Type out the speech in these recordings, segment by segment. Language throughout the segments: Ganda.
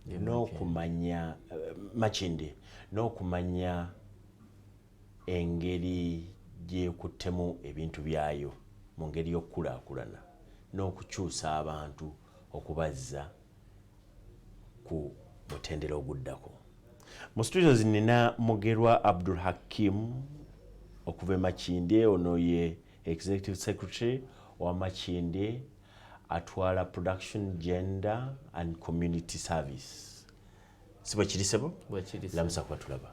n'okumanya Makindye n'okumanya engeri gyekuttemu ebintu byayo mu ngeri y'okukulaakulana n'okukyusa abantu okubazza ku mutendera oguddako. Mu studios nina Mugerwa Abdul Hakim okuva e Makindye, ono ye Executive Secretary wa Makindye, atwala Production, Gender and Community Service. Sibwe kirisebo? Bwe kirisebo. Lamusa kwa tulaba.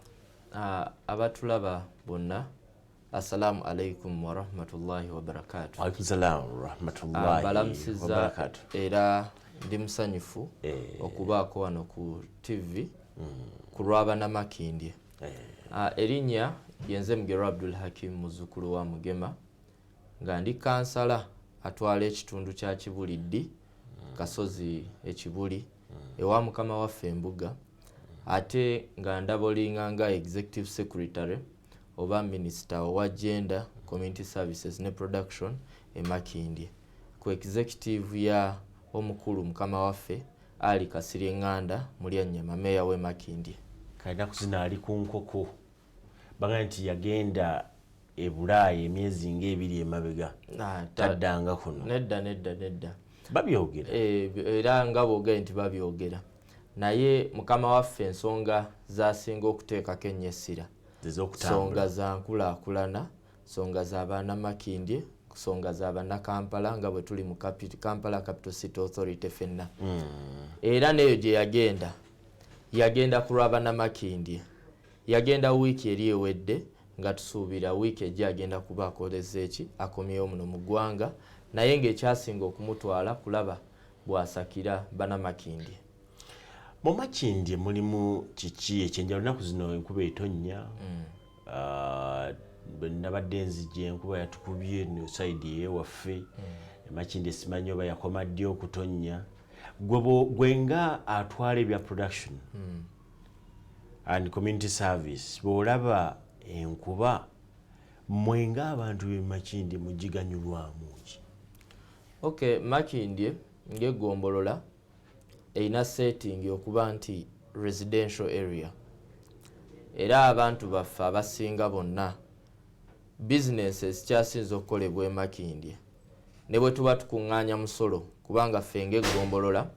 Abatulaba bonna, assalamu alaikum wa rahmatullahi wa barakatuh. Wa alaikum salam wa rahmatullahi wa barakatuh. Era ndi musanyufu okubaako wano ku TV ku lw'abaana Makindye. Erinnya yenze Mugerwa Abdul Hakim muzzukulu wa Mugema, nga ndi kansala atwala ekitundu kya Kibuliddi, Kasozi Ekibuli, ewa mukama waffe Embuga, ate nga ndabolinga nga Executive Secretary oba Minister owa Gender, Community Services ne Production e Makindye, ku executive ya omukulu mukama waffe Ali Kasirye Nganda Mulyannyama, meya we Makindye. Kaina kuzina ali ku nkoko baga nti yagenda e Bulaaya emyezi ng'ebiri emabega taddanga kuno. Nedda babyogera era nga boogera nti babyogera, naye mukama waffe ensonga zasinga okuteekako ennyessira, nsonga za nkulaakulana, nsonga z'abaana Makindye, nsonga z'abaana Kampala nga bwe tuli mu Kampala Capital City Authority ffenna. Era neyo gye yagenda ku lw'abaana Makindye, yagenda wiiki eri ewedde nga tusuubira wiiki ejja agenda kuba akoleza eki akomyewo muno mu ggwanga, naye ng'ekyasinga okumutwala kulaba bw'asakira bana Makindye. Mu Makindye mulimu kiki ekyenjawulo? Ennaku zino enkuba etonnya, nabadde nzija enkuba yatukubye ne sayidi ey'ewaffe Makindye simanyi oba yakoma ddi okutonnya. Gwe nga atwala ebya production and community service, bw'olaba enkuba mmwe ng'abantu b'e Makindye mugiganyulwamu ki? Okay, Makindye ng'eggombolola erina setting okuba nti residential area, era abantu baffe abasinga bonna businesses kyasinza okukolebwa e Makindye, ne bwe tuba tukuŋŋaanya musolo, kubanga ffe ng'eggombolola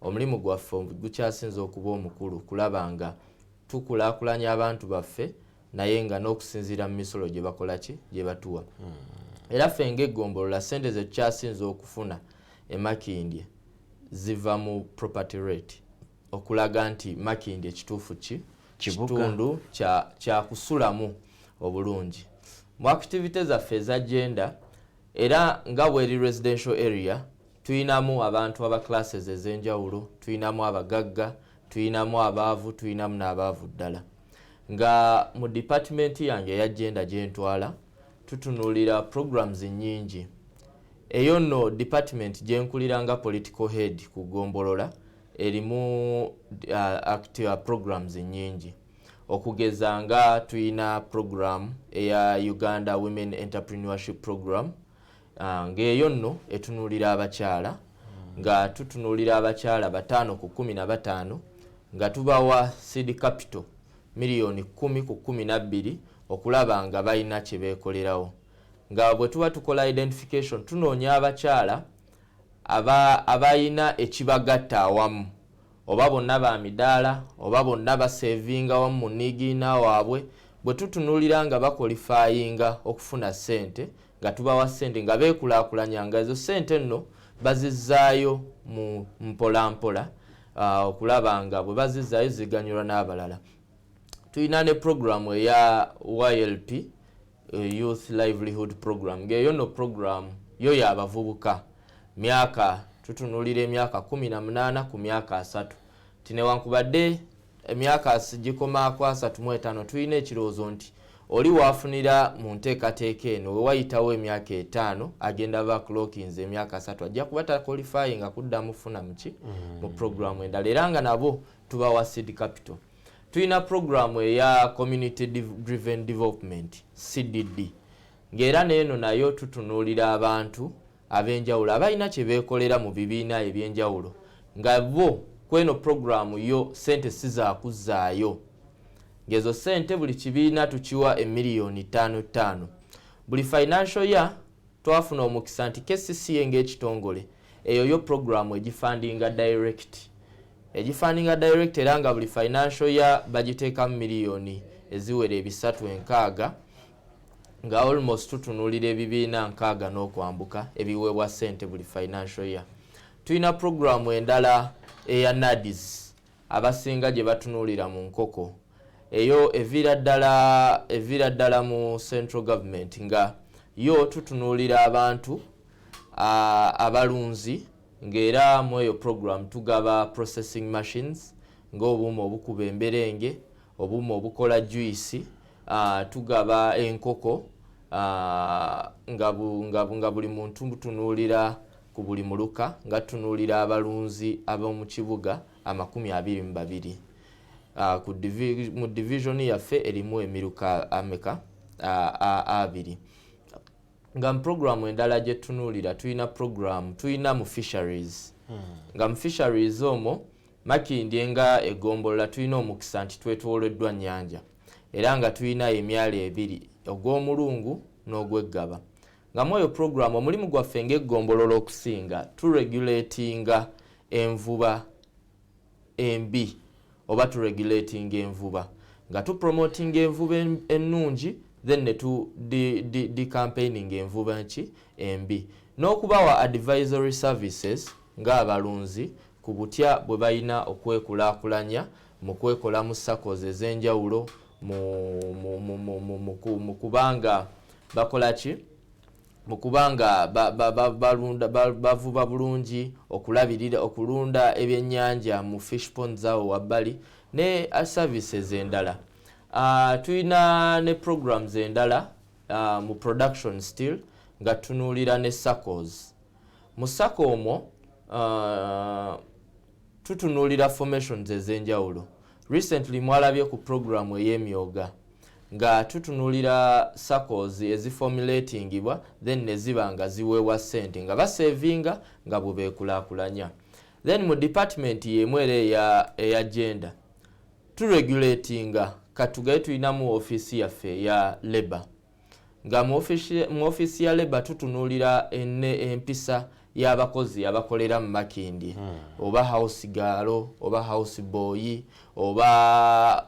omulimu gwaffe gukyasinza okuba omukulu kulaba nga tukulaakulanya abantu baffe, naye nga n'okusinziira mu misolo gye bakola ki, gye batuwa. Era ffe ng'eggombolola ssente ze tukyasinza okufuna e Makindye ziva mu property rate, okulaga nti Makindye kituufu ki kitundu kya kusulamu obulungi. Mu activity zaffe eza gender, era nga bweri residential area, tuyinamu abantu aba classes ez'enjawulo, tuyinamu abagagga, tuyinamu abaavu, tuyinamu n'abaavu ddala. Nga mu department yange eya gender gye ntwala tutunuulira programs nnyingi. Eyo nno department gye nkulira nga political head ku ggombolola erimu active programs nnyingi, okugeza nga tuyina program eya Uganda Women Entrepreneurship Program, ng'eyo nno etunuulira abakyala, nga tutunuulira abakyala 5 ku 15, nga tubawa seed capital miliyoni 10 ku 12 okulaba nga balina kye beekolerawo. Nga bwe tuba tukola identification tunoonya abakyala abayina ekibagatta awamu, oba bonna ba midaala oba bonna basevinga wamu mu niigiina waabwe, bwe tutunuulira nga bakolifayinga okufuna ssente, nga tubawa ssente nga beekulaakulanya, nga ezo ssente nno bazizzaayo mu mpolampola, okulaba nga bwe bazizzaayo ziganyulwa n'abalala. Tuyina ne programu eya YLP, Youth Livelihood Program, ng'eyo nno programu yo y'abavubuka, tutunuulira emyaka 18 ku myaka 3. Tinewankubadde emyaka gikomaako 35, tulina ekirowoozo nti oli waafunira mu nteekateeka eno we wayitawo emyaka 5 agenda backlockings emyaka 3 ajja kuba takolifayinga kuddamu funa muki mu programu endala, era nga nabo tubawa seed capital. Tuyina programu eya Community Driven Development CDD, ng'era n'eno nayo tutunuulira abantu ab'enjawulo abalina kye beekolera mu bibiina eby'enjawulo, nga bo kweno program yo sente sizakuzaayo ngezo sente buli kibiina tukiwa $5,500,000 buli financial year twafuna omukisa nti KCCA ng'ekitongole eyo yo program egifundinga direct era nga buli financial year bagiteekamu miliyoni eziwera 360 nga almost tutunulira ebibiina 60 n'okwambuka ebiweebwa sente buli financial year. Tuyina programu endala eya NADIS abasinga gye batunulira mu nkoko eyo evira ddala mu central government nga yo tutunulira abantu abalunzi ng'era mu eyo program tugaba processing machines ng'obuuma obukuba emberenge obuuma obukola juice tugaba enkoko nga buli muntu tutunulira ku buli muluka nga tutunulira abalunzi ab'omu kibuga 22 mu division yaffe erimu emiruka ameka abiri nga mu program endala gye tunulira tuyina mu fisheries nga mu fisheries omwo Makindye nga egombolola tuyina omukisa nti twetooloddwa nnyanja era nga tuyina emyalo ebiri ogw'omulungu n'ogweggaba nga mu eyo program omulimu gwaffe ng'egombolola okusinga turegulatinga envuba embi oba turegulatinga envuba nga tupromotinga envuba ennungi then ne di campaigning envuba nki embi n'okubawa advisory services ng'abalunzi ku butya bwe balina okwekulaakulanya mu kwekola mu SACCOs ez'enjawulo mu kubanga bakola ki mu kubanga bavuba bulungi okulabirira okulunda ebyennyanja mu fish ponds awo wabbali ne services endala. Tuyina ne programs endala mu production still nga tunuulira ne SACCOs. Mu SACCO omwo tutunuulira formations ez'enjawulo. Recently mwalabye ku program ey'emyoga nga tutunuulira SACCOs eziformulatingibwa then ne ziba nga ziweebwa ssente nga basevinga nga bwe beekulaakulanya. Then mu department y'emu era eya gender turegulatinga katugaye tulinamu office yaffe ya labor nga mu office ya labor tutunuulira empisa y'abakozi abakolera mu Makindye oba house girl oba house boy oba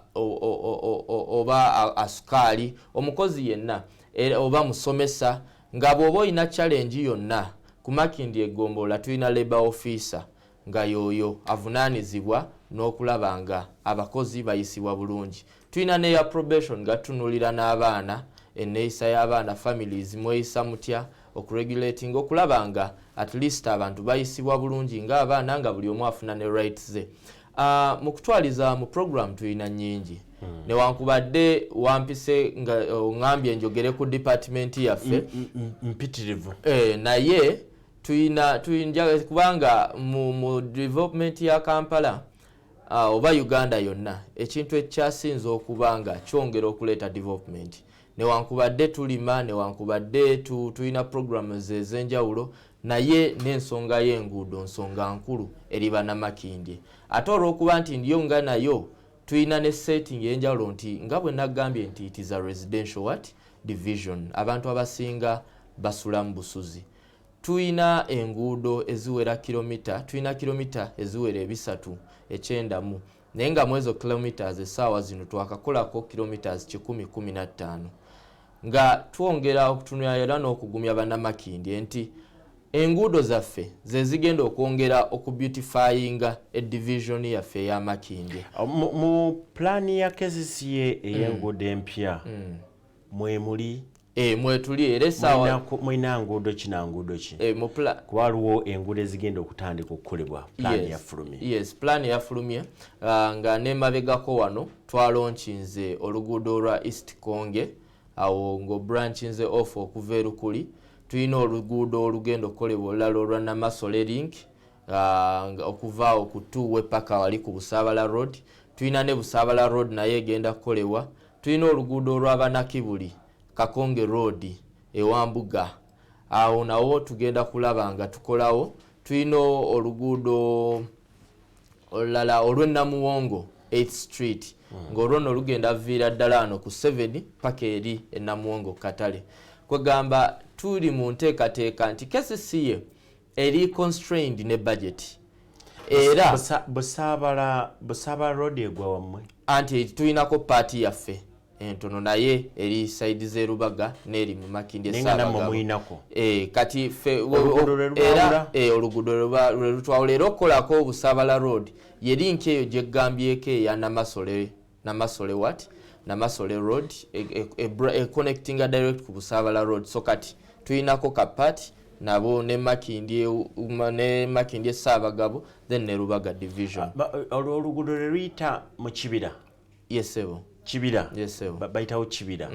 asukali omukozi yenna oba musomesa nga bw'oba olina challenge yonna ku Makindye egombolola tulina labor officer nga yoyo avunaanizibwa n'okulaba nga abakozi bayisibwa bulungi. Tulina neya probation nga tutunulira n'abaana enneeyisa y'abaana families mweyisa mutya okuregulating okulaba nga at least abantu bayisibwa bulungi ng'abaana nga buli omu afuna ne rights ze. Mu kutwaliza mu program tulina nnyingi newankubadde wampise nga oŋŋambye njogere ku department yaffe mpitirivu naye tuyinja kubanga mu development ya Kampala oba Uganda yonna ekintu ekyasinze okubanga kyongera okuleeta development newankubadde tulima newankubadde tulina programs ez'enjawulo naye n'ensonga y'enguudo nsonga nkulu eri Bannamakindye ate olw'okuba nti ndiyo nga nayo tulina ne setting y'enjawulo nti nga bwe nagambye nti it is a residential division abantu abasinga basula mu busuzi. Tuyina enguudo eziwera tulina kilomita eziwera 390 naye nga mu ezo kilometers essaawa zino twakakolako kilometers 115 nga twongera okutunula era n'okugumya Bannamakindye nti enguudo zaffe ze zigenda okwongera okubeautifyinga edivision yaffe eya Makindye. Mu plani ya KCCA ey'enguudo empya mwemuli mwetuli era essaawa mwina nguudo ki nanguudo ki kuba waliwo enguudo ezigenda okutandika okukolebwa plan yafulumye. Yes, plan yafulumye nga n'emabegako wano twalonchinze oluguudo olwa East Konge awo ng'obranchinze off okuva erukuli. Tulina oluguudo olugenda okukolebwa olulala olwa Namasole link okuva awo ku Tuwe paka wali ku Busaabala road. Tulina ne Busaabala road naye egenda kukolebwa. Tulina oluguudo olw'Abanakibuli Kakonge road ewambuga awo nawo tugenda kulaba nga tukolawo. Tulina oluguudo olulala olw'ennamuwongo 8th street ng'olwono olugenda viira ddala ano ku 7 paka eri ennamuwongo katale kwegamba tuli mu nteekateeka nti KCCA eri constrained ne budget era Busaabala road egwa wammwe anti tulinako paati yaffe entono naye eri side z'erubaga n'eri mu Makindye Saabagabo kati ffe oluguudo lwe lutwawula era okukolako Busaabala road ye link eyo gye ggambyeko eya Namasole what Namasole road connecting direct ku Busaabala road so kati tulinako kapaati nabo ne Makindye Saabagabo then ne Rubaga division oluguudo lwe luyita mu kibira yesebo kibira bayitawo kibira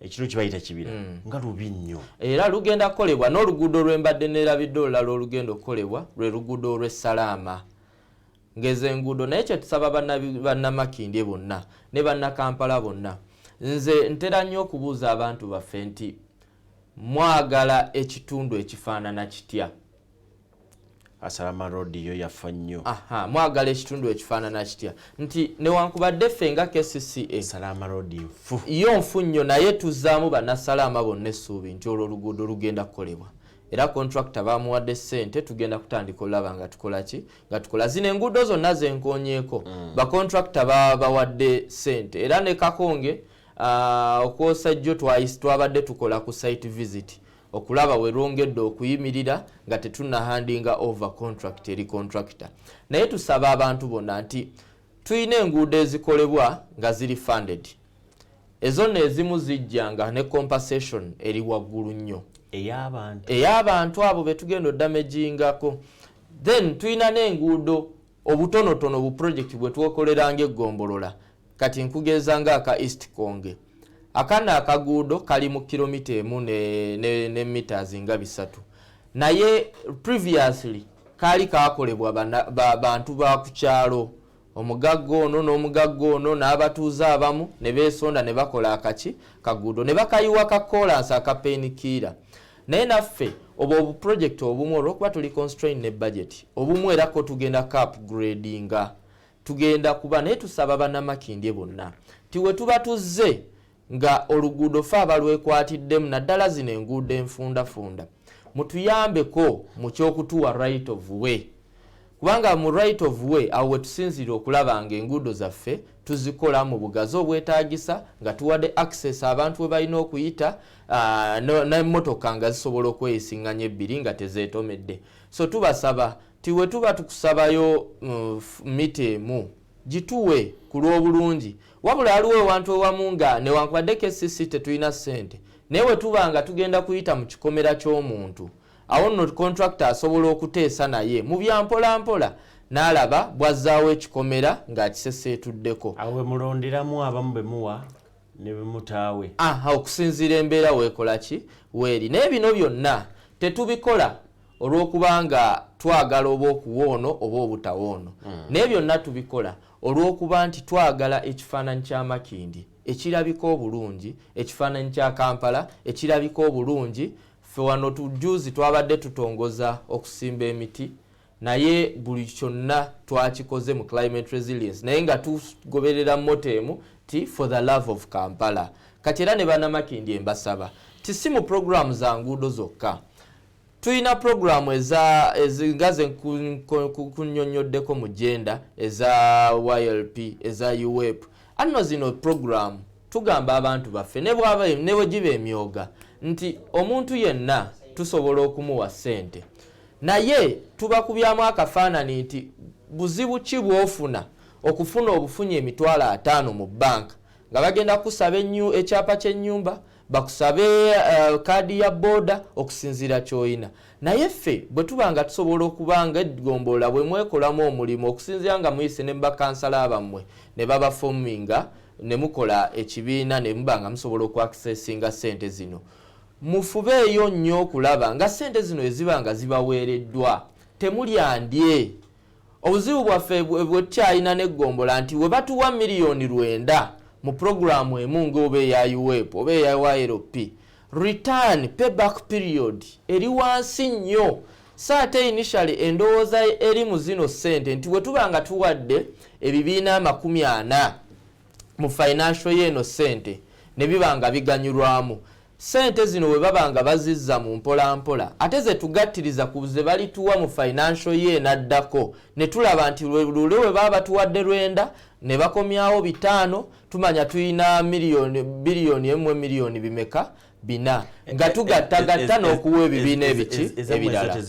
ekiro kibayita kibira nga lubi nnyo era lugenda kukolebwa n'oluguudo lw'embadde neerabidde olulala olugenda okukolebwa lwe luguudo lw'Essalaama ngeze enguudo naye kye tusaba bannamakindye bonna ne bannakampala bonna nze ntera nnyo okubuuza abantu baffe nti mwagala ekitundu ekifaanana kitya Asalaama road yo yafa nnyo mwagala ekitundu ekifaanana kitya nti newankubadde ffe nga KCCA Asalaama road nfu yo nfu nnyo naye tuzzaamu bannasalaama bonna essuubi nti olwo oluguudo lugenda kukolebwa era contractor bamuwadde ssente tugenda kutandika olaba nga tukola ki nga tukola zino enguudo zonna zenkoonyeeko bacontractor bawadde ssente era ne Kakonge okwosa jjo twabadde tukola ku site visit okulaba we lwongedde okuyimirira nga tetunnahandinga over contract eri contractor naye tusaba abantu bonna nti tuyina enguudo ezikolebwa nga ziri funded ezo nezimu zijjanga ne compensation eri waggulu nnyo ey'abantu abo betugenda oddamagingako then tuyina n'enguudo obutonotono bu project bwe tukoleranga eggombolola kati nkugeza nga aka East Konge akana akaguudo kali mu kilomita emu ne meters nga 3 naye previously kali kakolebwa bantu ba kukyalo omugaggo ono n'omugaggo ono n'abatuuze abamu ne beesonda ne bakola akaki kaguudo ne bakayiwa ka kolansi akapenikiira naye naffe obu project obumu olwokuba tuli constrained ne budget obumu era ko tugenda ka upgradinga tugenda kuba naye tusaba bannamakindye bonna tiwe tuba tuzze nga oluguudo fe abalwekwatiddemu naddala zino enguudo enfundafunda mutuyambeko mu kyokutuwa right of way kubanga mu right of way awo wetusinzira okulaba nga enguudo zaffe tuzikola mu bugazi obwetaagisa nga tuwadde access abantu we balina okuyita n'emmotoka nga zisobola okweyisinganya ebbiri nga tezeetomedde so tubasaba tiwe tuba tukusabayo mita emu gituwe ku lw'obulungi wabula aliwo ewantu ewamu nga newankubadde KCCA tetulina ssente naye we tuba nga tugenda kuyita mu kikomera ky'omuntu awo nno contractor asobola okuteesa naye mu byampolampola n'alaba bwazzaawo ekikomera ng'akiseseetuddeko awo we mulonderamu abamu be muwa ne be mutaawe okusinziira embeera weekola ki weeri naye bino byonna tetubikola olw'okubanga twagala oba okuwoono oba obutawoono naye byonna tubikola olw'okuba nti twagala ekifaananyi kya Makindye ekirabika obulungi ekifaananyi kya Kampala ekirabika obulungi ffe wano tujuzi twabadde tutongoza okusimba emiti naye buli kyonna twakikoze mu climate resilience naye nga tugoberera motemu ti for the love of Kampala kati era ne bannamakindye mbasaba ti si mu programu za nguudo zokka tuyina programu ezingaze kunnyonnyoddeko mu genda eza YLP eza UWEP anno zino programu tugamba abantu baffe ne bwe giba emyoga nti omuntu yenna tusobola okumuwa ssente naye tubakubyamu akafaanani nti buzibu ki bw'ofuna okufuna obufunye emitwalo 5 mu banka nga bagenda kusaba ekyapa ky'ennyumba bakusabe kaadi ya boda okusinziira kyoyina naye ffe bwe tuba nga tusobola okubanga eggombolola bwe mwekolamu omulimu okusinziira nga muyise ne bakansala abammwe ne babafominga ne mukola ekibiina ne muba nga musobola okwakisesinga ssente zino mufubeeyo nnyo okulaba nga ssente zino eziba nga zibaweereddwa temulyandye obuzibu bwaffe bwe tukyalina n'eggombola nti we batuwa miliyoni 9 mu programu emu ng'oba eya UWEP oba eya YLP return payback period eri wansi nnyo saate initially endowooza eri mu zino ssente nti bwe tuba nga tuwadde ebibiina 40 mu financial y'eno ssente ne biba nga biganyulwamu ssente zino bwe baba nga bazizza mu mpolampola ate ze tugattiriza ku ze balituwa mu financial ye naddako ne tulaba nti lule we baba batuwadde 9 ne bakomyawo 5 tumanya tuyina biliyoni 1 miliyoni bimeka 4 nga tugattagatta n'okuwa ebibiina ebiki ebirala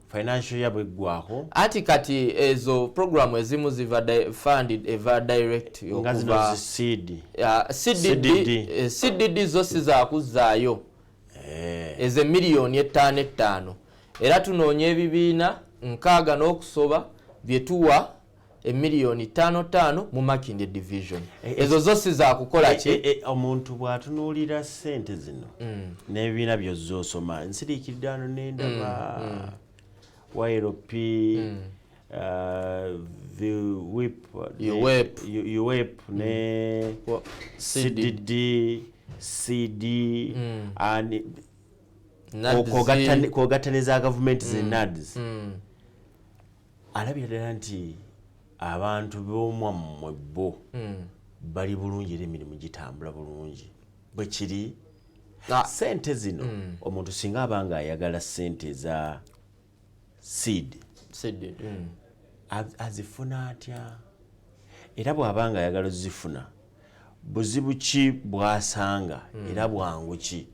financial yabwe gwako ati kati ezo program ezimu ziva funded eva direct okuva CDD zo sizakuzaayo eze miliyoni 5 era tunoonya ebibiina 6 n'okusoba byetuwa emiliyoni 5 mu Makindye division ezo zo sizakukola ki omuntu bwatunuulira ssente zino n'ebibiina byozosoma nsiriikidde ano n'endaba YLP, the UWEP, CDD, CD, and kogataniza government NADS. Alabira ddala nti abantu b'omwammwe bo bali bulungi era emirimu gitambula bulungi bwe kiri ssente zino omuntu singa abanga ayagala ssente za seed azifuna atya era bw'abanga ayagala zifuna buzibu ki bwasanga era bwangu ki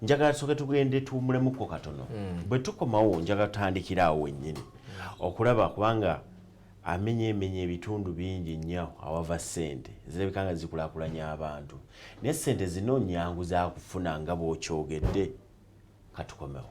njagala tusooke tugende tuwummulemuko katono bwe tukomawo njagala tutandikira awo wennyini okulaba kubanga amenye ebitundu bingi nnyo awava ssente zirabika nga zikulaakulanya abantu naye ssente zino nyangu za kufuna nga bw'okyogedde katukomewo.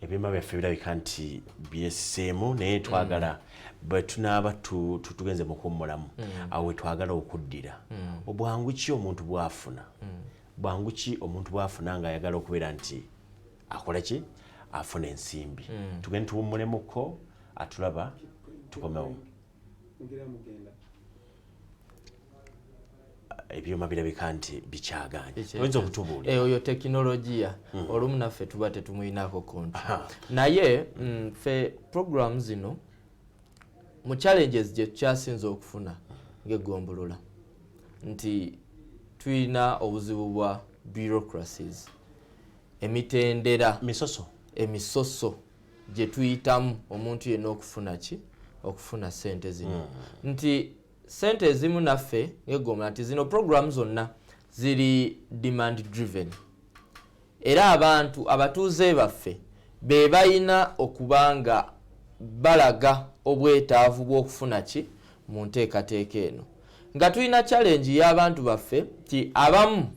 Ebima byaffe birabika nti byeseemu naye twagala bwe tunaaba tugenze mu kuwummulamu awo we twagala okuddira obwangu ki omuntu bw'afuna bwangu ki omuntu bw'afuna ng'ayagala okubeera nti akola ki afuna ensimbi tugende tuwummulemuko atulaba tukomewo. Ebyuma birabika nti bikyaganye oyinza okutubuulira oyo tekinologiya olumu naffe tuba tetumuyinako konti naye ffe program zino mu challenges gye tukyasinza okufuna ng'eggombolola nti tulina obuzibu bwa bureaucracies emitendera emisoso gye tuyitamu omuntu yenna okufuna ki okufuna ssente zino nti sente ezimu naffe ng'eggombola nti zino program zonna ziri demand driven era abantu abatuuze baffe be balina okuba nga balaga obwetaavu bw'okufuna ki mu nteekateeka eno nga tulina challenge y'abantu baffe nti abamu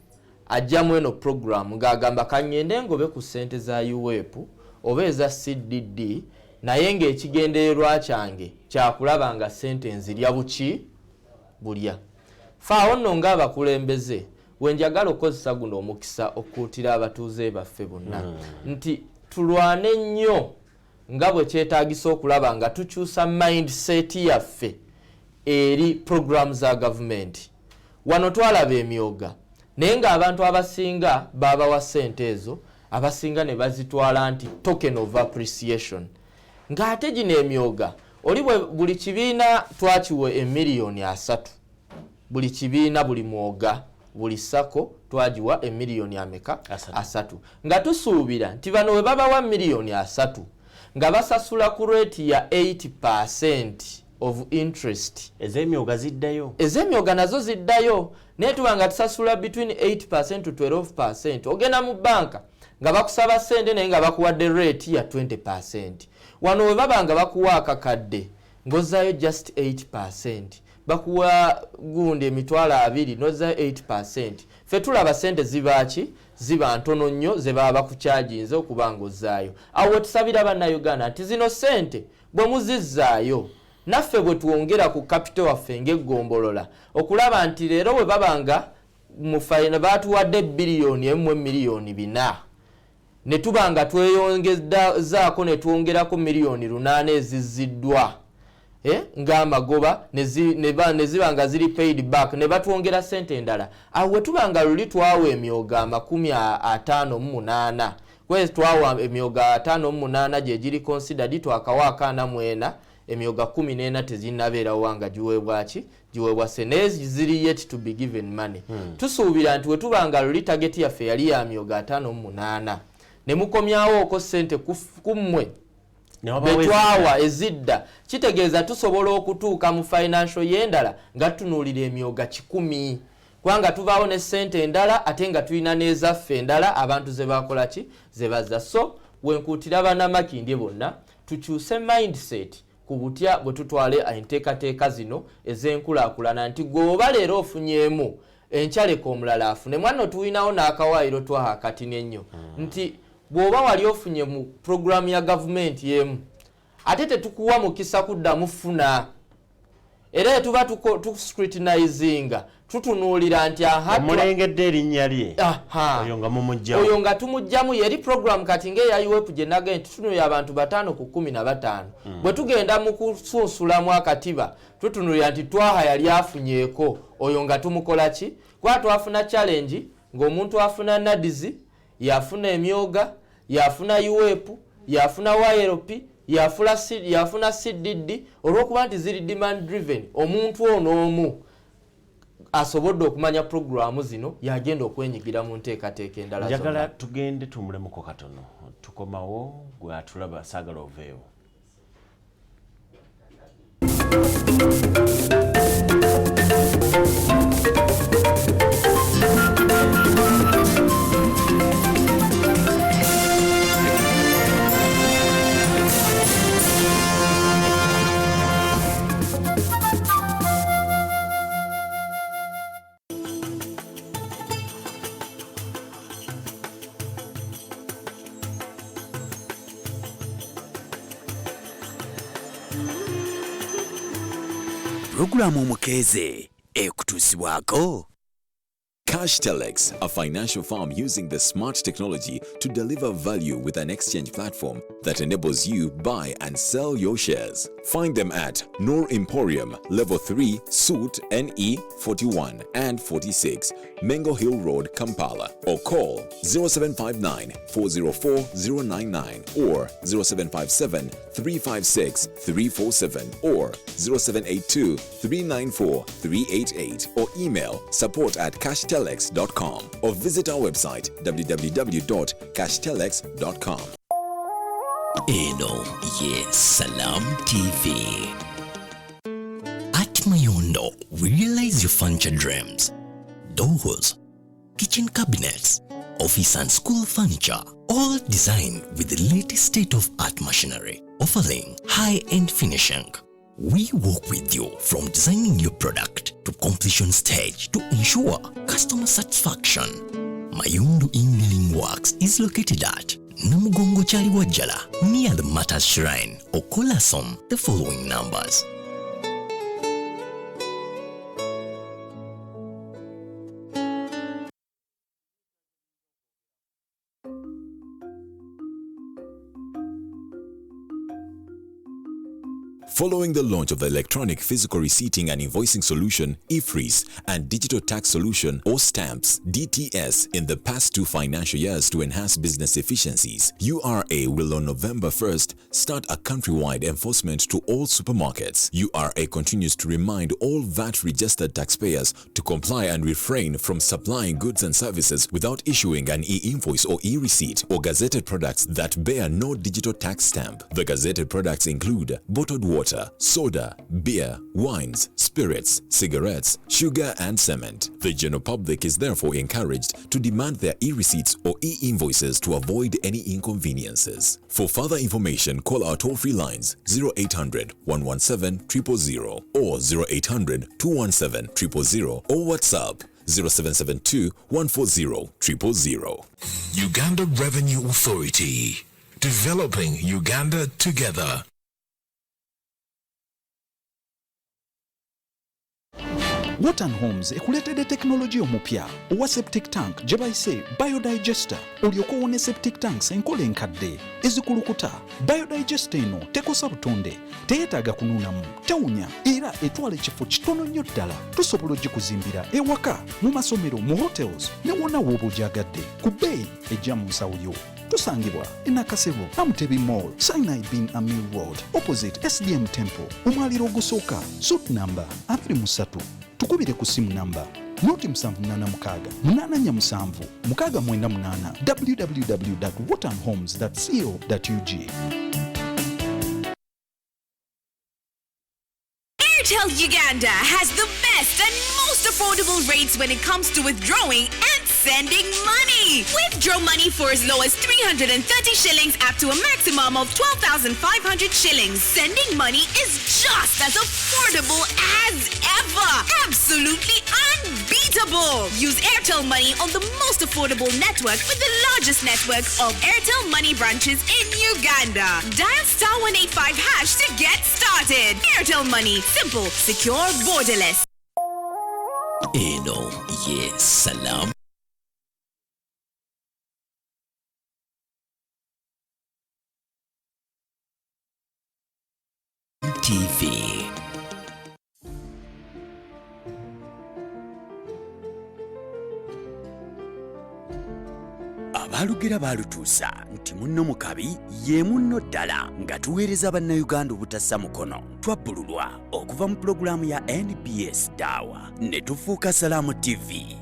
ajjamu eno program ng'agamba kanyende ngobe ku ssente za UWEP oba eza CDD naye ng'ekigendererwa kyange kyakulaba nga ssente nzirya buki bulya faawo nno ng'abakulembeze wenjagala okozesa guno omukisa okuutira abatuuze baffe bonna nti tulwane nnyo nga bwe kyetaagisa okulaba nga tukyusa mindset yaffe eri program za gavumenti wano twalaba emyoga naye ng'abantu abasinga babawa ssente ezo abasinga ne bazitwala nti token of appreciation ng'ate gino emyoga oli buli kibiina twakiwa emiliyoni 3 buli kibiina buli mwoga buli sako twagiwa emiliyoni ameka 3 nga tusuubira nti bano we babawa miliyoni 3 nga basasula ku rate ya 8% of interest ez'emyoga nazo ziddayo naye tuba nga tusasula between 8% to 12%. Ogenda mu banka nga bakusaba ssente naye nga bakuwadde rate ya 20%. Wano we baba nga bakuwa akakadde ng'ozzaayo just 8%. Bakuwa gundi emitwalo 2 n'ozzaayo 8%. Ffe tulaba ssente zibaaki ziba ntono nnyo ze baba bakukyajinze okuba ng'ozzaayo. Awo tusabira bannayuganda nti zino ssente bwe muzizzaayo naffe bwe tuwongera ku capital waffe ng'eggombolola okulaba nti leero bwe babanga mu fayina baatuwadde biliyoni 1 miliyoni 4 ne tubanga tweyongezaako ne twongerako miliyoni 8 eziziddwa ng'amagoba ne ziba nga ziri paid back ne batwongera sente endala awo we tubanga luli twawa emyoga 58 kwezi twawa emyoga 58 gye giri considered twakawaaka na mwena emyoga 14 tezinnabeerawo wanga giweebwa senezi ziri yet to be given money tusuubira nti we tubanga luli target yaffe yali ya myoga 58 ne mukomyawo oko sente kummwe betwawa ezidda kitegeeza tusobola okutuuka mu financial yendala nga tunuulira emyoga 10 kwanga tuvaawo ne sente endala ate nga tulina n'ezaffe endala abantu ze bakola ki ze bazza so wenkuutira bannamakindye bonna tukyuse mindset ku butya bwe tutwale enteekateeka zino ez'enkulaakulana nti gweoba leero ofunyeemu enkyaleko omulala afune mwana tulinawo n'akawaayiro twaha akatini ennyo nti bw'oba wali ofunye mu programu ya gavumenti y'emu ate tetukuwa mukisa kuddamu funa era tuba scrutinizinga tutunuulira nti omulengedde erinnya lye oyo nga tumugjamu yeri programu kati ng'eya UEP gye nagaye nti tutunuulira abantu 5 ku 15 bwe tugenda mu kusunsulamu akatiba tutunuulira nti twaha yali afunyeeko oyo nga tumukola ki kuba twafuna challenge ng'omuntu afuna nadizi yafuna emyoga yafuna UEP yafuna YLP yafuna CDD olw'okuba nti ziri demand driven omuntu ono omu asobodde okumanya programu zino yagenda okwenyigira mu nteekateeka endala zonna. Njagala tugende tumulemuko katono tukomawo gwe atulaba saagala oveewo. Programu omukeeze ekutuusibwako. CashTelex, a financial firm using the smart technology to deliver value with an exchange platform that enables you buy and sell your shares. Find them at Noor Emporium, Level 3, Suite NE 41 and 46, Mengo Hill Road, Kampala, or call 0759 404 099 or 0757 356 347 or 0782 394 388 or email support@cashtelex.com or visit our website www.cashtelex.com. Eno ye Salam TV. At Mayondo, we realize your furniture dreams. Doors, kitchen cabinets, office and school furniture, all designed with the latest state-of-art machinery, offering high-end finishing. We work with you from designing your product to completion stage to ensure customer satisfaction. Mayundu Engineering Works is located at Namugongo Chali Wajala near the Matters Shrine, or call us on the following numbers. Following the launch of the electronic physical receipting and invoicing solution, IFRIS, and digital tax solution, or stamps, DTS, in the past 2 financial years to enhance business efficiencies, URA will on November 1st start a countrywide enforcement to all supermarkets. URA continues to remind all VAT-registered taxpayers to comply and refrain from supplying goods and services without issuing an e-invoice or e-receipt or gazetted products that bear no digital tax stamp. The gazetted products include bottled water, soda, beer, wines, spirits, cigarettes, sugar and cement. The general public is therefore encouraged to demand their e-receipts or e-invoices to avoid any inconveniences. For further information, call our toll-free lines 0800 117 000 or 0800 217 000 or WhatsApp 0772 140 000. Uganda Revenue Authority, developing Uganda together. Water Homes ekuleetedde teknologiya omupya owa septic tank gye bayise biodigester olyoka owone septic tanks enkola enkadde ezikulukuta. Biodigester eno tekosa butonde, teyeetaaga kunuunamu, tewunya era etwala ekifo kitono nnyo ddala. Tusobola ogikuzimbira ewaka, mu masomero, mu hotels ne wonna w'oba ogyagadde ku bbeeyi ejja mu nsawo yo. Tusangibwa e Nakasebo, Amutebi Mall, Sinai Bin Amir Road, opposite SDM Temple, omwaliro ogusooka, suit number 23. Tukubire ku simu namba 0786 847 www.waterhomes.co.ug. Airtel Uganda has the best and most affordable rates when it comes to withdrawing and sending money. Withdraw money for as low as 330 shillings up to a maximum of 12,500 shillings. Sending money is just as affordable as ever. Absolutely unbeatable. Use Airtel Money on the most affordable network with the largest network of Airtel Money branches in Uganda. Dial *185# to get started. Airtel Money. Simple, secure, borderless. Eno, yes, salam. TV. Abalugera balutuusa nti munno mukabi ye munno ddala nga tuweereza bannayuganda obutassa mukono. Twabbululwa okuva mu pulogulaamu ya NBS Dawa ne tufuuka Salaamu TV.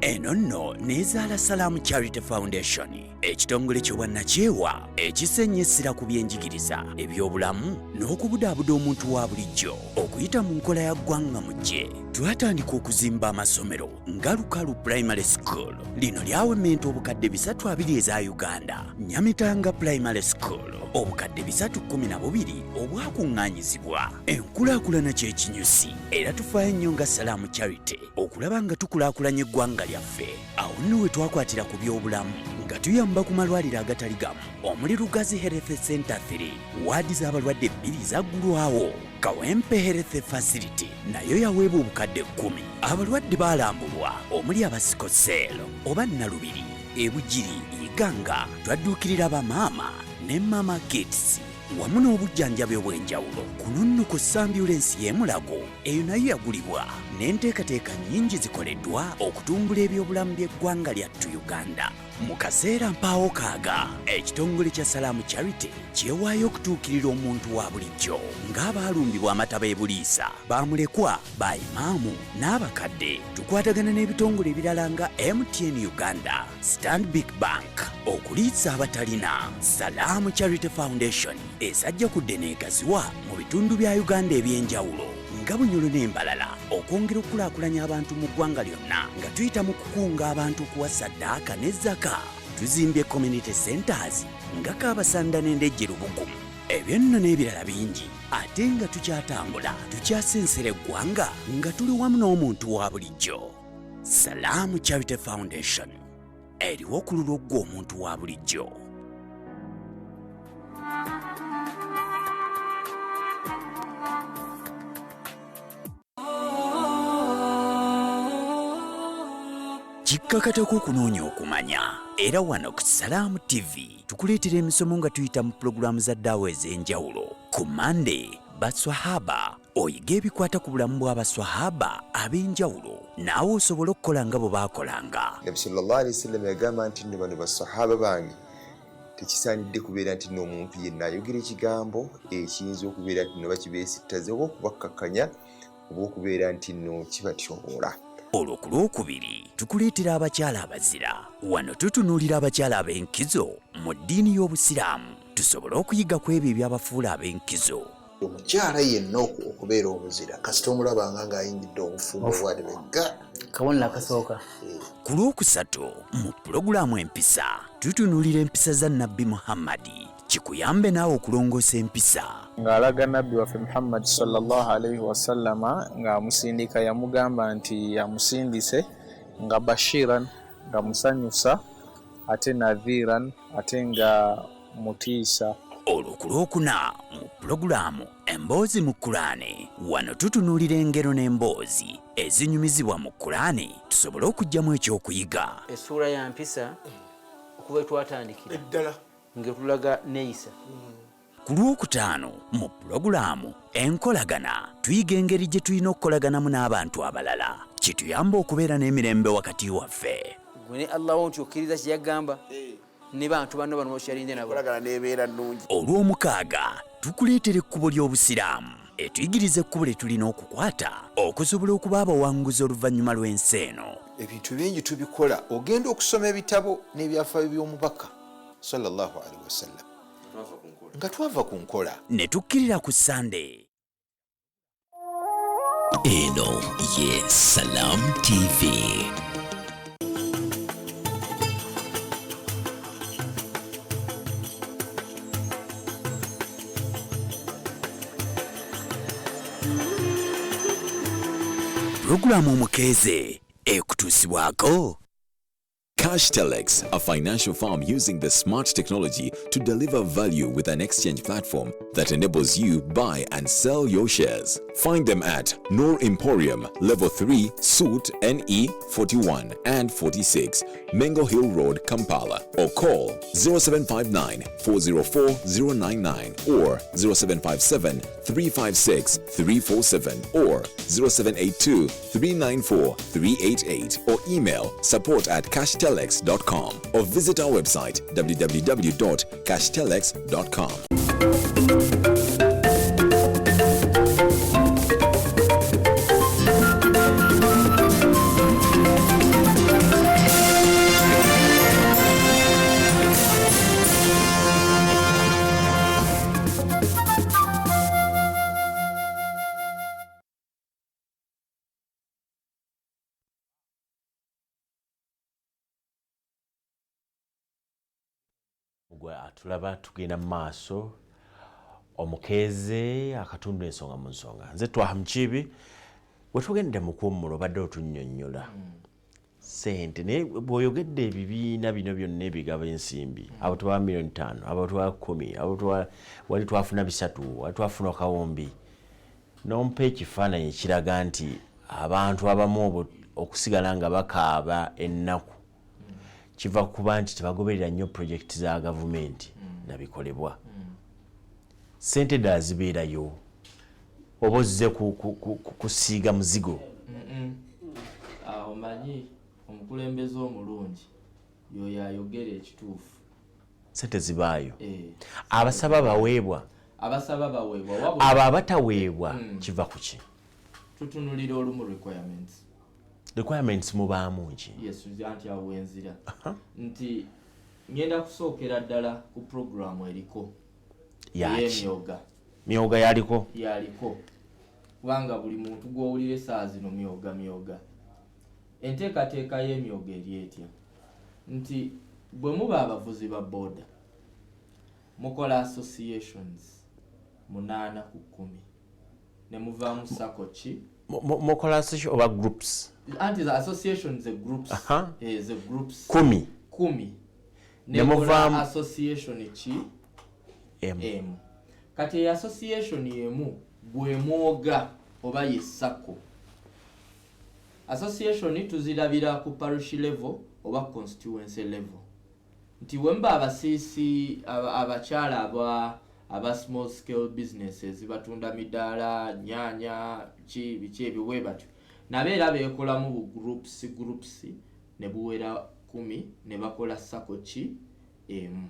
Eno nno neezaala Salaamu Charity Foundation, ekitongole ky'obwannakyewa ekisennyesera ku byenjigiriza, ebyobulamu n'okubudaabuda omuntu wa bulijjo okuyita mu nkola ya ggwanga mu gye. Twatandika okuzimba amasomero nga Lukalu Primary School, lino lyawementa obukadde 320 eza Uganda. Nyamitanga Primary School, obukadde 312 obwakuŋŋaanyizibwa. Enkulaakulana ky'ekinyusi era tufaayo nnyo nga Salaamu Charity okulaba nga tukulaakulanya eggwanga lyaffe. Awo nno we twakwatira ku byobulamu nga tuyamba ku malwaliro agatali gamu omuli Lugazi Health Center 3, waadi z'abalwadde 2 zaggulwawo. Kawempe Health Facility nayo yaweebwa obukadde 10. Abalwadde baalambulwa omuli abasikoselo oba Nalubiri, Ebugiri, Iganga twadduukirira bamaama ne Mama Kids wamu n'obujjanjabi obw'enjawulo. Kuno nno ku Sambulensi y'e Mulago, eyo nayo yagulibwa n'enteekateeka nnyingi zikoleddwa okutumbula ebyobulamu by'eggwanga lyattu Uganda. Mu kaseera mpaawo kaaga, ekitongole kya Salaamu Charity kyewaayo okutuukirira omuntu wa bulijjo ng'abaalumbibwa amataba ebuliisa, baamulekwa, bayimaamu n'abakadde. Tukwatagana n'ebitongole ebirala nga MTN Uganda, Stanbic Bank okuliisa abatalina. Salaamu Charity Foundation esajja kudde n'egaziwa mu bitundu bya Uganda eby'enjawulo nga Bunyoro n'Embalala okwongera okulaakulanya abantu mu ggwanga lyonna nga tuyita mu kukunga abantu okuwa ssaddaaka ne zaka. Tuzimbye community centers nga Kaabasanda n'Endejje Lubugumu. Ebyo nno n'ebirala bingi ate nga tukyatambula tukyasensera eggwanga nga tuli wamu n'omuntu wa bulijjo. Salaamu Charity Foundation eriwo okulula oggwa omuntu wa bulijjo. Kikkakatako okunoonya okumanya era wano ku Salaamu TV tukuleetera emisomo nga tuyita mu pulogulaamu za ddaawa ez'enjawulo. Ku Monday, Baswahaba oyiga ebikwata ku bulamu bw'Abaswahaba ab'enjawulo naawe osobola okukola nga bwe baakolanga. Nabi sallallahu alaihi wasallam yagamba nti nno bano baswahaba bange tekisaanidde kubeera nti nno omuntu yenna ayogera ekigambo ekiyinza okubeera nti nno bakibeesittaze oba okubakkakkanya oba okubeera nti nno kibatyoboola. Olwo ku Lwokubiri tukuleetera abakyala abazira. Wano tutunuulira abakyala ab'enkizo mu ddiini y'Obusiraamu tusobole okuyiga ku ebyo ebyabafuula ab'enkizo. Omukyala yenna okubeera omuzira kasita omulabanga ng'ayingidde obufumbo bwadibegga kabonero akasooka. Ku Lwokusatu mu pulogulaamu empisa tutunuulira empisa za Nabbi Muhammadi kikuyambe naawe okulongoosa empisa. Ng'alaga Nabbi waffe Muhammad sallallahu alaihi wasallama ng'amusindika yamugamba nti amusindise nga bashiran nga musanyusa ate nadhiran ate nga mutiisa olwo ku Lwokuna mu pulogulaamu emboozi mu Kulaani. Wano tutunuulira engero n'emboozi ezinyumizibwa mu Kulaani tusobole okuggyamu ekyokuyiga. Essuula ya mpisa okuba twatandikira eddala nga tulaga neeyisa. Ku Lwokutaano mu pulogulaamu enkolagana tuyiga engeri gye tulina okukolaganamu n'abantu abalala kituyamba okubeera n'emirembe wakati waffe. Gwe ne Allah nti okkiriza kye yagamba ne bantu bano kyalinde nabo kolagana n'ebeera nnungi. Olw'omukaaga tukuleetera ekkubo ly'obusiraamu etuyigiriza ekkubo lye tulina okukwata okusobola okuba abawanguzi oluvannyuma lw'ensi eno. Ebintu bingi tubikola ogenda okusoma ebitabo n'ebyafaayo by'omubaka sallallahu alaihi wasallam nga twava ku nkola ne tukkirira ku Sunday. Eno ye Salam TV. Pulogulaamu omukeeze ekutuusibwako CashTelex, a financial firm using the smart technology to deliver value with an exchange platform that enables you buy and sell your shares. Find them at Noor Emporium, Level 3, Suite NE 41 and 46, Mengo Hill Road, Kampala, or call 0759 404 099 or 0757 356 347 or 0782 394 388 or email support@cashtelex.com or visit our website www.cashtelex.com. Tulaba tugenda mu maaso omukeeze akatundu ensonga mu nsonga. Nze Twaha Mukiibi we tugende mu kuwummula obadde otunnyonnyola ssente naye bw'oyogedde ebibiina bino byonna ebigaba ensimbi abo twa miliyoni 5 abo twa 10 abo wali twafuna 3 wali twafuna kawombi n'ompa ekifaananyi ekiraga nti abantu abamu okusigala nga bakaaba ennaku kiva kuba nti tebagoberera nnyo projekiti za gavumenti nabikolebwa. Ssente ddala zibeerayo oba ozze kusiiga muzigo. Omanyi omukulembeze omulungi yoyo ayogera ekituufu. Ssente zibaayo. Abasaba baweebwa. Abo abataweebwa kiva ku ki? Tutunulira olumu requirements mubaamu nki? Yes, anti awenzira. Nti ngenda kusookera ddala ku programu eriko y'emyoga. Myoga yaliko? Yaliko. Kubanga buli muntu gw'owulira essaawa zino myoga. Enteekateeka y'emyoga eri etya? Nti bwe muba abavuzi ba boda mukola associations 8 ku 10 ne muvaamu sako ki? Mukola association oba groups? Anti the associations, the groups, the groups. 10. Ne muvaamu association ki? M. Kati association yemu bwe mwoga oba yesako. Association tuzirabira ku parish level oba constituency level. Nti wemba abasisi abakyala aba small scale businesses batunda midaala nyaanya biki ebiwe batyo nabeera beekolamu bu groups ne buwera 10 ne bakola sako ki emu.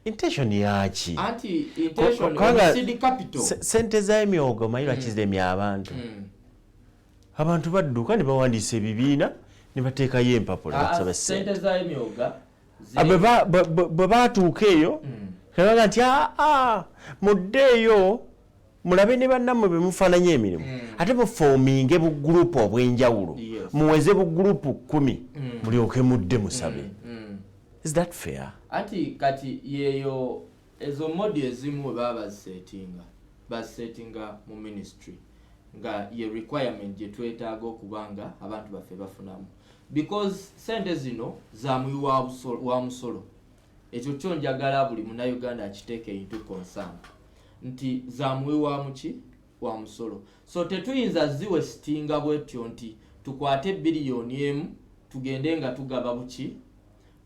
Intention yaki? Anti intention seed capital. Sente za emyogo mayira kizemya abantu. Abantu badduka ne bawandiisa ebibiina ne bateekayo empapula bakusaba sente za emyoga bwe baatuuka eyo kalaga nti muddeeyo mulabe ne bannammwe bwe mufaananya emirimu ate mufoominge bu gurupu obw'enjawulo muweze bu gurupu 10 mulyoke mudde musabe. Is that fair? Ati kati yeyo ezo modi ezimu baba basettinga mu ministry nga ye requirement je twetaaga okubanga abantu baffe bafunamu because sente zino za muyi wa musolo ekyo kyo njagala buli munnayuganda akiteeke into concern nti zamuwe wa musolo. So tetuyinza ziwe sitinga bwetyo nti tukwate biliyoni emu tugende nga tugaba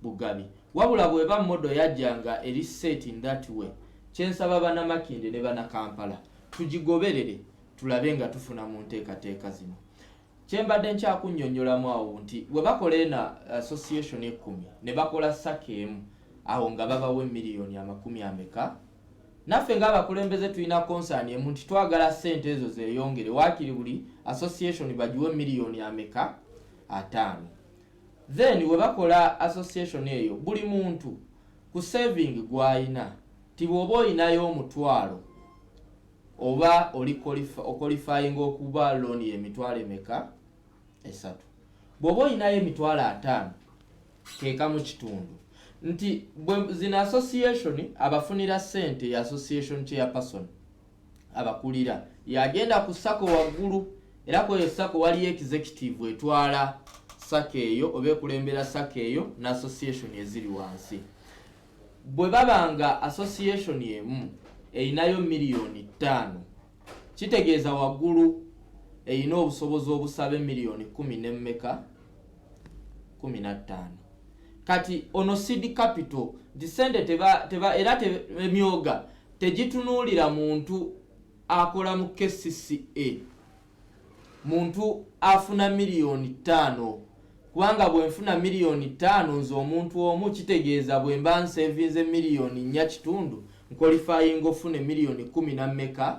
bugabi. Wabula bweba modo yajjanga eri set in that way. Kyensaba bannamakinde ne bannakampala tugigoberere tulabe nga tufuna mu nteekateeka zino. Kyembadde nkyakunnyonnyolamu awo nti bwe bakola ena association 10 ne bakola saka emu awo nga babawe miliyoni 10 naffe ng'abakulembeze tulina concern emu nti twagala ssente ezo zeeyongere waakiri buli association bagiwe miliyoni 5. Then we bakola association eyo buli muntu ku saving gwayina ti bw'oba oyinayo omutwalo oba oli qualifying okuba loan y'emitwalo 3 bw'oba oyinayo emitwalo 5 keeka mu kitundu nti zina association abafunira ssente ya association chairperson abakulira yagenda ku sako waggulu era kweyo sako waliyo executive etwala sako eyo oba ekulembera sako eyo na association eziri wansi. Bwe babanga association emu eyinayo miliyoni 5 kitegeeza waggulu eyina obusobozi obusaba miliyoni 15. Kati ono seed capital disende teba era emyoga tegitunuulira muntu akola mu KCCA muntu afuna miliyoni 5 kubanga bwe nfuna miliyoni 5 nze omuntu omu kitegeeza bwe mba nsevinze miliyoni 4 qualifying ofune miliyoni 10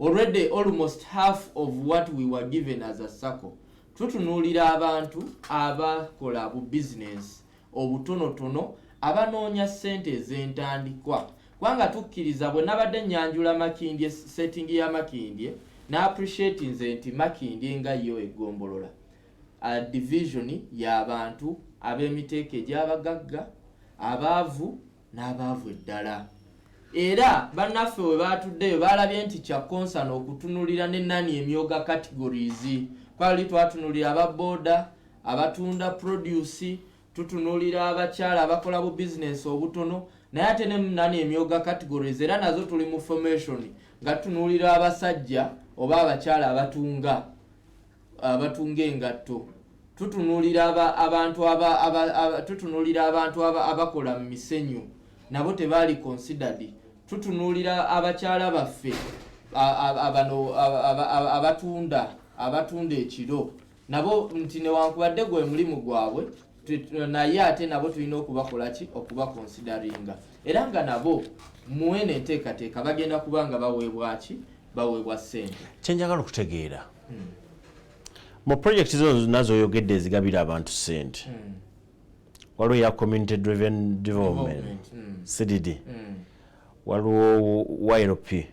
already almost half of what we were given as a circle. Tutunuulira abantu abakola bu business obutonotono abanoonya ssente ez'entandikwa kubanga tukkiriza bwe nabadde nyanjula Makindye setting ya Makindye na appreciate nze nti Makindye nga yo egombolola division y'abantu ab'emiteeko egy'abagagga abaavu n'abaavu eddala. Era bannaffe we baatuddeyo balabye nti kya concern okutunulira n'ennani emyoga categories kwali twatunulira ababoda abatunda produce tutunulira abakyala abakola bu business obutono naye ate n'ennani emyoga categories era nazo tuli mu formation nga tunulira abasajja oba abakyala abatunga engatto tutunulira abantu abakola mu misenyu nabo tebaali considered. Tutunulira abakyala baffe abatunda ekiro nabo nti newankubadde gwe mulimu gwabwe naye ate nabo tulina okuba consideringa era nga nabo muwene enteekateeka bagenda kubanga baweebwa ssente. Kyenjagala okutegeera mu project zo nazo oyogedde ezigabira abantu ssente waliwo ya community driven development CDD waliwo YLP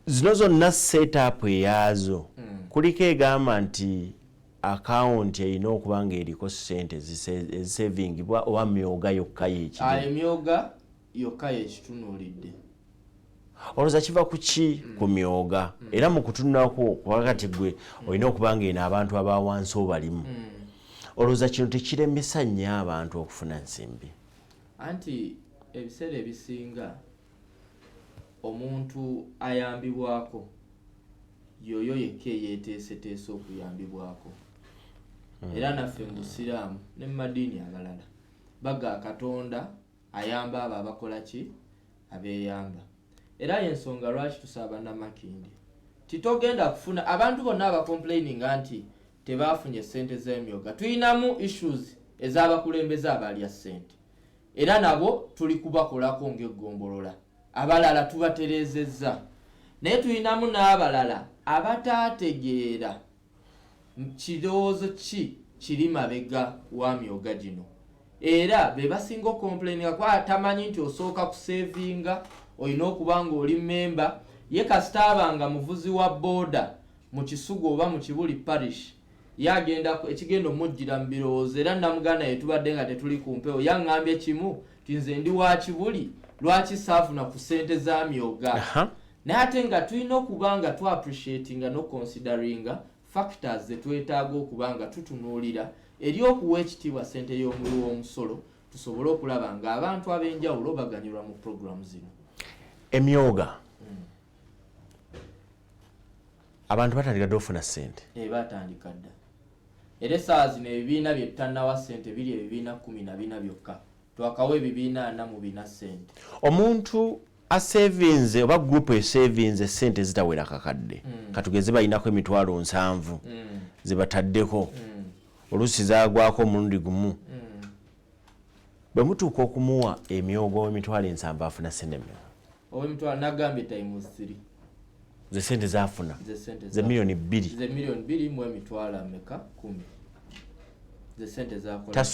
zino zonna setup eyazo kuliko egamba nti account erina okuba nga eriko ssente ezisavingibwa oba myoga yokka yekiri. Emyoga yokka yekitunuulidde olowooza kiva ku ki ku myoga era mu kutunulako wakati gwe olina okuba nga eno abantu abawansi obalimu olowooza kino tekiremesa nnyo abantu okufuna nsimbi? Anti ebiseera ebisinga omuntu ayambibwako yoyo yekka eyeeteeseteese okuyambibwako era naffe mu Busiraamu ne mu madiini abalala baga Katonda ayamba abo abakola ki abeeyamba. Era y'ensonga lwaki tusaba Namakindye titogenda kufuna abantu bonna abakomplaininga nti tebaafunye ssente z'emyoga. Tuyinamu issues ez'abakulembeze abalya ssente era nabo tuli kubakolako ng'eggombolola abalala tubatereezezza naye tuyinamu n'abalala abataategeera kirowoozo ki kiri mabega wa myoga gino era be basinga okomplaininga kwa tamanyi nti osooka kusevinga olina okuba nga oli memba ye kasita abanga muvuzi wa boda mu Kisugu oba mu Kibuli parish yagenda ekigenda omujjira mu birowoozo era namuganda yetubadde nga tetuli ku mpewo yaŋŋambye kimu ti nze ndi wa Kibuli lwaki saafuna ku ssente za myoga naye ate nga tulina okuba nga tu appreciatinga no consideringa factors zetwetaaga okuba nga tutunuulira eri okuwa ekitiibwa ssente y'omuli w'omusolo tusobole okulaba nga abantu ab'enjawulo baganyulwa mu program zino. Emyoga abantu batandika dda ofuna ssente. Batandika dda. Era essaawa zino ebibiina bye tutannawa ssente biri ebibiina 14 byokka. Twakawa ebibiina 4 mu bina ssente. Omuntu asevinze oba group esevinze ssente zitawera kakadde. Katugeze bayinako emitwalo 7 zibataddeko. Olusi zaagwako omulundi gumu. Bwe mutuuka okumuwa emyogo emitwalo 7 afuna ssente mmeka? Emitwalo nagambye times 3. Ze ssente zafuna ze milioni 2. Ze milioni 2 mu emitwalo ameka 10. Ze ssente zakola.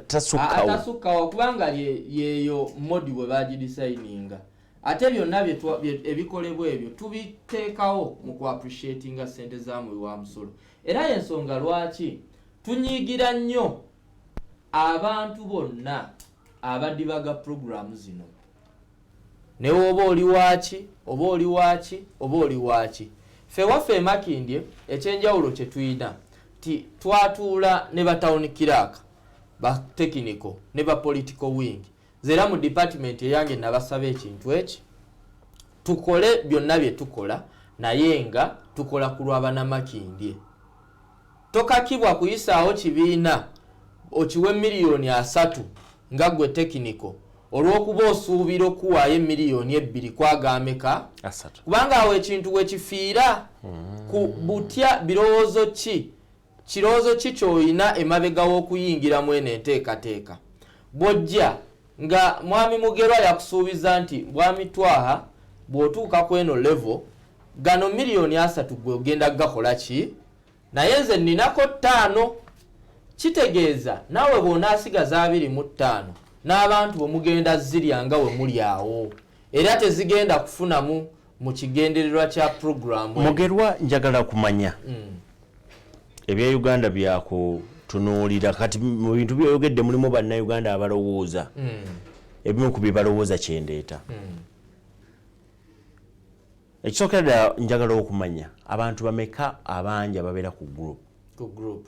Tasukkawo kubanga yeyo modi bwe bagidesigninga. Ate byonna ebikolebwa ebyo tubiteekawo mu ku appreciatinga ssente zaamwe wa musolo. Era ensonga lwaki tunyiigira nnyo abantu bonna abadibaga programu zino. Ne oba oli waaki oba oli waaki oba oli waaki. Ffe waffe Makindye ekyenjawulo kye tuyina ti twatuula ne ba town clerk ba technical ne ba political wing. Zera mu department yange nabasaba ekintu eki tukole byonna bye tukola naye nga tukola ku lw'abana Makindye. Tokakibwa kuyisaawo kibiina okiwe miliyoni 3 nga gwe technical olw'okuba osuubira okuwaayo miliyoni 2 kwagameka kubanga awo ekintu we kifiira ku butya birowoozo ki kirowoozo ki ky'olina emabega w'okuyingira mu eno enteekateeka. Bw'ojja nga mwami Mugerwa yakusuubiza nti bwami Twaha bw'otuuka ku eno level gano miliyoni 3 gwe ogenda gakola ki naye nze ninako 5 kitegeeza naawe bw'onaasigaza 25 n'abantu bw'omugenda zirya nga we muli awo era tezigenda kufunamu mu kigendererwa kya program. Mugerwa njagala kumanya ebya Uganda byakutunuulira kati mu bintu by'oyogedde mulimu bannayuganda abalowooza ebimu ku bye balowooza kyendeeta. Ekisookera ddala njagala okumanya abantu bameka abangi ababeera ku group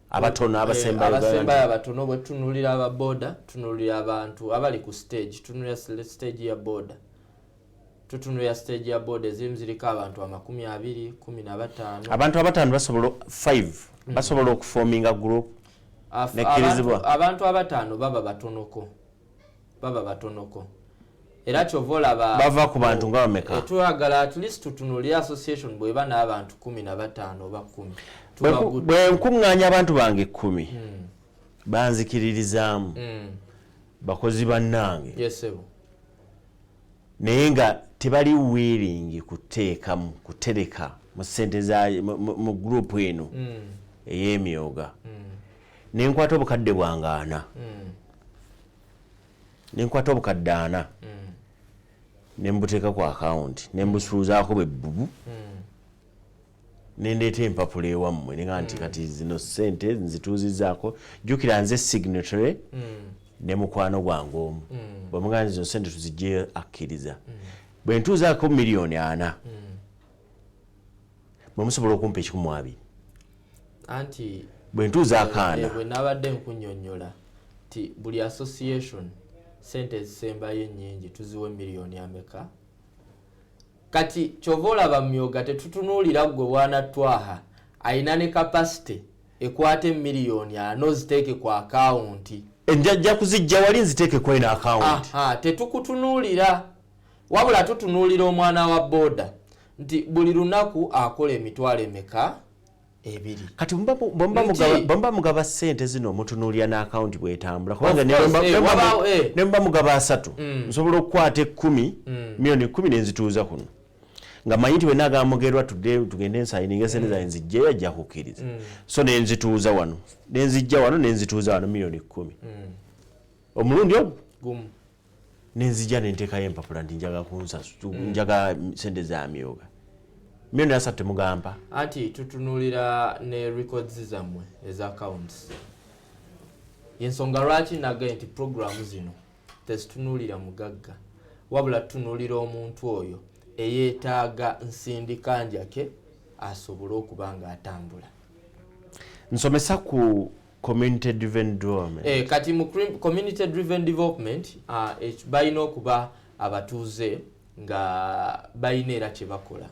abatono abasembayo abatono bwe tunulira aba boda tunulira abantu abali ku stage tunulira stage ya boda tutunulira stage ya boda ezimu ziriko abantu 20 15 abantu abatano basobola 5 basobola okuforminga group abantu abatano baba batonoko era kyovola bava ku bantu nga bameka twagala at least tutunulira association bweba n'abantu 15 oba 10 bwe nkuŋŋaanya abantu bange 10 banzikiririzaamu bakozi bannange naye nga tebali willing kutereka mu ssente mu gurupu eno ey'emyoga nenkwata obukadde bwange 4 nenkwata obukadde 4 nembuteeka ku akawunti nembusuuzaako bwebbubu nendeeta empapula ewammwe nenga nti kati zino ssente nzituuzizaako jjukira nze signatory ne mukwano gwange omu bwemugamba zino ssente tuzijje akkiriza bwe ntuuzaako miliyoni 4 bwe musobola okumpa 12 anti bwe ntuuzaako 4 bwe nabadde nkunnyonnyola ti buli association ssente ezisembayo ennyingi tuziwe miliyoni ameka kati kyova olaba myoga tetutunuulira gwe bwana Twaha ayina ne capacity ekwate miliyoni 4 ziteeke ku akawunti enjajja kuzijja wali nziteeke ku eno akawunti tetukutunuulira wabula tutunuulira omwana wa boda nti buli lunaku akola emitwalo emeka 2 kati bomba mugaba ssente zino mutunuulira n'akawunti bwetambula kubanga nemba mugaba 3 nsobola okukwata 10 miliyoni 10 nenzituuza kuno nga manyi nti wenagamba Mugerwa tugende ensayininga ssente zange nzijjayo ajja kukkiriza so nenzituuza wano nenzijja wano nenzituuza wano miliyoni 10 omulundi ogwo nenzijja nenteekayo empapula nti njaga ssente za myoga miliyoni 3 temugamba anti tutunuulira ne records zammwe eza accounts yensonga lwaki nagaye nti programu zino tezitunuulira mugagga wabula tutunuulira omuntu oyo eyeetaaga nsindika njake asobole okuba nga atambula. Nsomesa ku community driven development. Kati mu community driven development balina okuba abatuuze nga balina era kye bakola.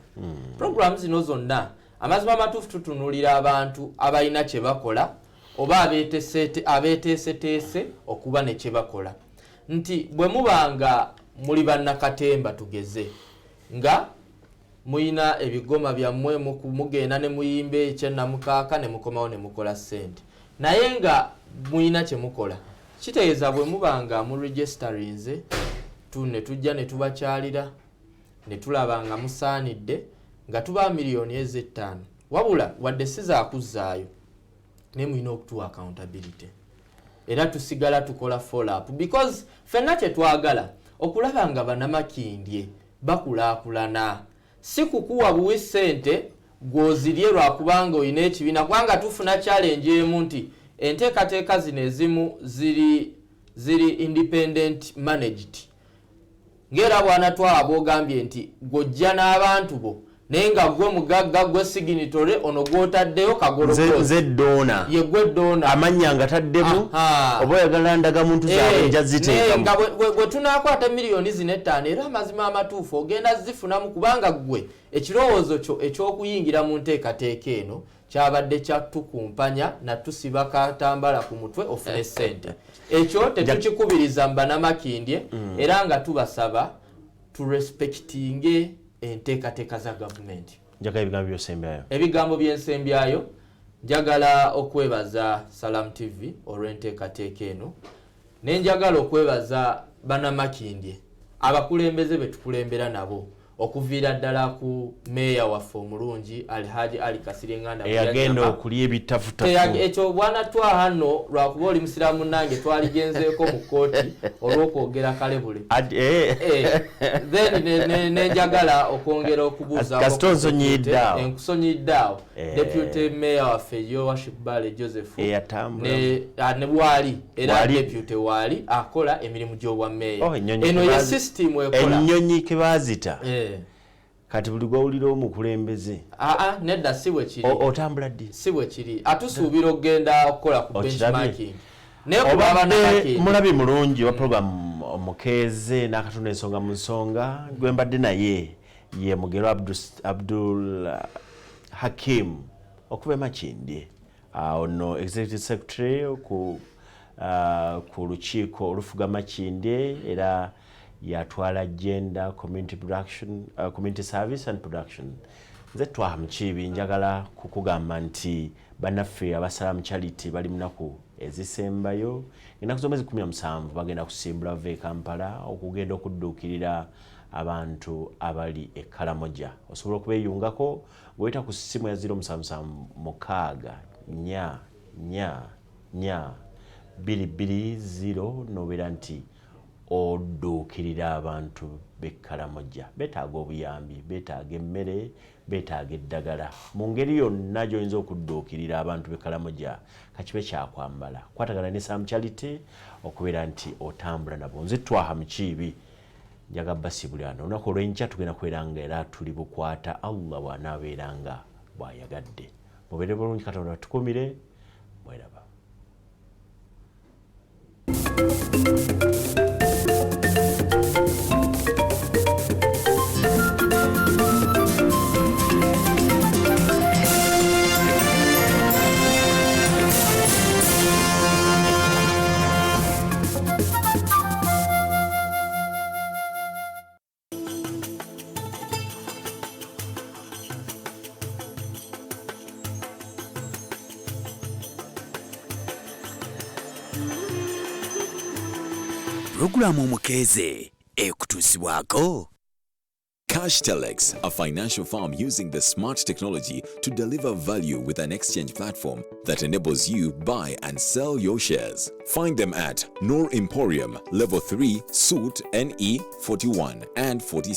Programs zino zonna amazima amatuufu tutunulira abantu abalina kye bakola oba abeeteeseteese okuba ne kye bakola. Nti bwe mubanga muli bannakatemba tugeze nga muyina ebigoma byammwe mugenda ne muyimbe ekyennamukaaka ne mukomawo ne mukola ssente naye nga muyina kye mukola kitegeeza bwe mubanga mu registerinze ne tujja ne tubakyalira ne tulaba nga musaanidde nga tuba miliyoni ezi5 wabula wadde sizaakuzzaayo ne muyina okutuwa accountability era tusigala tukola follow up because ffenna kye twagala okulaba nga bannamakindye bakulaakulana si kukuwa buwi ssente gw'ozirye lwakubanga olina ekibiina kubanga tufuna challenge emu nti enteekateeka zino ezimu ziri independent managed ng'era bw'anatwala bw'ogambye nti gw'ojja n'abantu bo naye nga gwe mugagga gwe signatory ono gw'otaddeyo kagolokozi nze doona ye gwe doona amanya nga taddemu oba oyagala ndaga muntu zaabwe nja ziteekamu nga bwe tunaakwata miliyoni zino 5 era amazima amatuufu ogenda zifunamu kubanga gwe ekirowoozo kyo eky'okuyingira mu nteekateeka eno kyabadde kyatukumpanya natusiba katambala ku mutwe ofune ssente ekyo tetukikubiriza mu bannamakindye era nga tubasaba turespectinge enteekateeka za gavumenti. Njagala ebigambo by'osembyayo. Ebigambo by'ensembyayo njagala okwebaza Salam TV olw'enteekateeka eno ne njagala okwebaza bannamakindye abakulembeze be tukulembera nabo okuviira ddala ku meeya waffe omulungi Alhaji Ali Kasirye Nganda eyagenda okulya ebitafuta ekyo bwana twahano lwakuba oli musiraamu nange twaligenzeeko mu kooti olw'okwogera kalebule then nenjagala okwongera okubuuza enkusonyiddaawo deputy mayor waffe Worship Bale Joseph ne bwali era deputy waali akola emirimu gy'obwa meeya eno ye system ekola ennyonyi ke baazita kati buli gwawulira omukulembeze nedda si bwe kiri otambula ddi si bwe kiri atusuubira okugenda okukola ku benchmarking mulabi mulungi wa program omukeeze n'akatonda ensonga mu nsonga gwe mbadde naye ye mugero Abdul Hakim okuba Makindye ono executive secretary ku lukiiko olufuga Makindye era yatwala gender community production community service and production nze twaha mukibi njagala kukugamba nti bannaffe abasalamu charity bali munaku ezisembayo ennaku zomwezi 17 bagenda kusimbula bava e Kampala okugenda okudduukirira abantu abali e Karamoja osobola okubeeyungako ng'oyita ku ssimu ya 076 nobeera nti odduukirira abantu b'e Karamoja beetaaga obuyambi beetaaga emmere beetaaga eddagala mu ngeri yonna gy'oyinza okudduukirira abantu b'e Karamoja kakibe kyakwambala kwatagana ne Sam Charity okubeera nti otambula nabo nze twaha mukiibi njaga basibulana olunaku olw'enkya tugenda kweranga era tuli bukwata Allah bw'anaabeeranga bw'ayagadde mubeere bulungi Katonda tukumire mweraba. Programu omukeeze ekutuusibwako. CashTelex, a financial firm using the smart technology to deliver value with an exchange platform that enables you buy and sell your shares. Find them at Noor Emporium, Level 3, Suite NE 41 and 46.